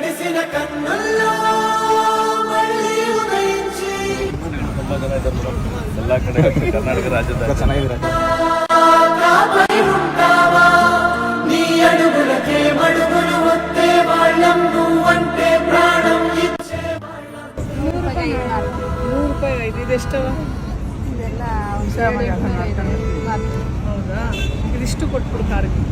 తడిసిన కన్నుల్లో మళ్ళీ ఉదయించి ಎಲ್ಲ ಕಡೆ ಕರ್ನಾಟಕ ರಾಜ್ಯದ ಚೆನ್ನಾಗಿದೆ. కాపై ఉంటావా నీ అడుగులకే మడుగులు వస్తే వాళ్ళం నువ్వంటే ప్రాణం ఇచ్చే ₹100 ಇದೆಷ್ಟು? ಇದೆಲ್ಲ ಹೌದಾ, ಇದಿಷ್ಟು ಕೊಟ್ಬಿಡು ಕಾರಿಗೆ.